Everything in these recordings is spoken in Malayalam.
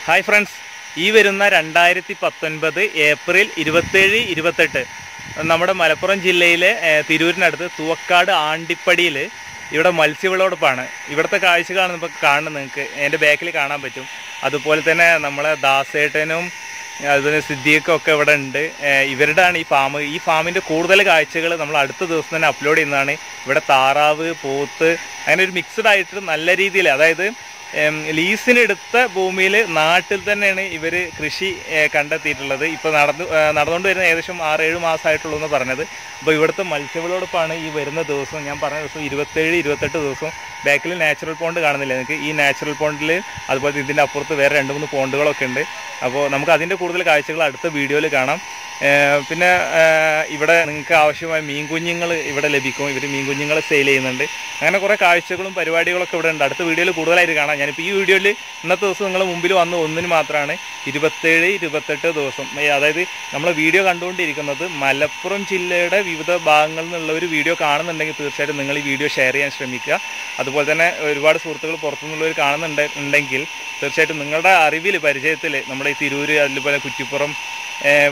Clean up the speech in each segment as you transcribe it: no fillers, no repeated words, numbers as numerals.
ഹായ് ഫ്രണ്ട്സ്, ഈ വരുന്ന 2019 ഏപ്രിൽ 27-28 നമ്മുടെ മലപ്പുറം ജില്ലയിലെ തിരൂരിനടുത്ത് തൂവക്കാട് ആണ്ടിപ്പടിയിൽ ഇവിടെ മത്സ്യവിളവെടുപ്പാണ്. ഇവിടുത്തെ കാഴ്ചകളാണ് ഇപ്പോൾ കാണുന്നത്. നിങ്ങൾക്ക് എൻ്റെ ബാക്കിൽ കാണാൻ പറ്റും. അതുപോലെ തന്നെ നമ്മളെ ദാസേട്ടനും അതുപോലെ സിദ്ദീഖൊക്കെ ഇവിടെ ഉണ്ട്. ഇവരുടെയാണ് ഈ ഫാം. ഈ ഫാമിൻ്റെ കൂടുതൽ കാഴ്ചകൾ നമ്മൾ അടുത്ത ദിവസം തന്നെ അപ്ലോഡ് ചെയ്യുന്നതാണ്. ഇവിടെ താറാവ്, പോത്ത്, അങ്ങനെ ഒരു മിക്സഡ് ആയിട്ട് നല്ല രീതിയിൽ, അതായത് ലീസിനെടുത്ത ഭൂമിയിൽ നാട്ടിൽ തന്നെയാണ് ഇവർ കൃഷി കണ്ടെത്തിയിട്ടുള്ളത്. ഇപ്പോൾ നടന്നുകൊണ്ട് വരുന്ന ഏകദേശം 6-7 മാസമായിട്ടുള്ളൂ എന്ന് പറഞ്ഞത്. അപ്പോൾ ഇവിടുത്തെ മത്സ്യവിളവെടുപ്പാണ് ഈ വരുന്ന ദിവസം. ഞാൻ പറഞ്ഞ ദിവസം 27-28 ദിവസം. ബാക്കിൽ നാച്ചുറൽ പോണ്ട് കാണുന്നില്ല നിങ്ങൾക്ക്? ഈ നാച്ചുറൽ പോണ്ടിൽ അതുപോലെ ഇതിൻ്റെ അപ്പുറത്ത് വേറെ 2-3 പോണ്ടുകളൊക്കെ ഉണ്ട്. അപ്പോൾ നമുക്ക് അതിൻ്റെ കൂടുതൽ കാഴ്ചകൾ അടുത്ത വീഡിയോയിൽ കാണാം. പിന്നെ ഇവിടെ നിങ്ങൾക്ക് ആവശ്യമായ മീൻ കുഞ്ഞുങ്ങൾ ഇവിടെ ലഭിക്കും. ഇവർ മീൻ കുഞ്ഞുങ്ങൾ സെയിൽ ചെയ്യുന്നുണ്ട്. അങ്ങനെ കുറേ കാഴ്ചകളും പരിപാടികളൊക്കെ ഇവിടെ ഉണ്ട്. അടുത്ത വീഡിയോയിൽ കൂടുതലായിട്ട് കാണാം. ഞാനിപ്പോൾ ഈ വീഡിയോയിൽ ഇന്നത്തെ ദിവസം നിങ്ങൾ മുമ്പിൽ വന്ന് ഒന്നിന് മാത്രമാണ് 27-28 ദിവസം. അതായത് നമ്മൾ വീഡിയോ കണ്ടുകൊണ്ടിരിക്കുന്നത് മലപ്പുറം ജില്ലയുടെ വിവിധ ഭാഗങ്ങളിൽ നിന്നുള്ള ഒരു വീഡിയോ കാണുന്നുണ്ടെങ്കിൽ തീർച്ചയായിട്ടും നിങ്ങൾ ഈ വീഡിയോ ഷെയർ ചെയ്യാൻ ശ്രമിക്കുക. അതുപോലെ തന്നെ ഒരുപാട് സുഹൃത്തുക്കൾ പുറത്തുനിന്നുള്ളവർ കാണുന്നുണ്ടെങ്കിൽ തീർച്ചയായിട്ടും നിങ്ങളുടെ അറിവിൽ, പരിചയത്തിൽ നമ്മുടെ ഈ തിരൂർ, അതുപോലെ കുറ്റിപ്പുറം,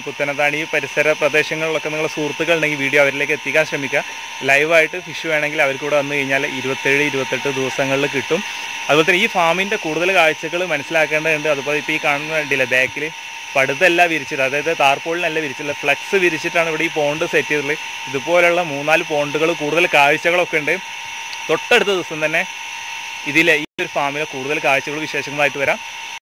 പുത്തനത്താണി പരിസര പ്രദേശങ്ങളിലൊക്കെ നിങ്ങളുടെ സുഹൃത്തുക്കളുണ്ടെങ്കിൽ വീഡിയോ അവരിലേക്ക് എത്തിക്കാൻ ശ്രമിക്കുക. ലൈവായിട്ട് ഫിഷ് വേണമെങ്കിൽ അവർക്ക് കൂടെ വന്നു കഴിഞ്ഞാൽ 27-28 ദിവസങ്ങളിൽ കിട്ടും. അതുപോലെ തന്നെ ഈ ഫാമിൻ്റെ കൂടുതൽ കാഴ്ചകൾ മനസ്സിലാക്കേണ്ടതുണ്ട്. അതുപോലെ ഇപ്പോൾ ഈ കാണുന്ന വേണ്ടിയില്ല ബാക്കിൽ പടുതല്ല വിരിച്ചിട്ട്, അതായത് താർപോളിനല്ല വിരിച്ചിട്ടുള്ള, ഫ്ലക്സ് വിരിച്ചിട്ടാണ് ഇവിടെ ഈ പോണ്ട് സെറ്റ് ചെയ്തിട്ടുള്ളത്. ഇതുപോലുള്ള 3-4 പോണ്ടുകൾ, കൂടുതൽ കാഴ്ചകളൊക്കെ ഉണ്ട്. തൊട്ടടുത്ത ദിവസം തന്നെ ഇതിലെ ഈ ഒരു ഫാമിലെ കൂടുതൽ കാഴ്ചകൾ വിശേഷങ്ങളായിട്ട് വരാം.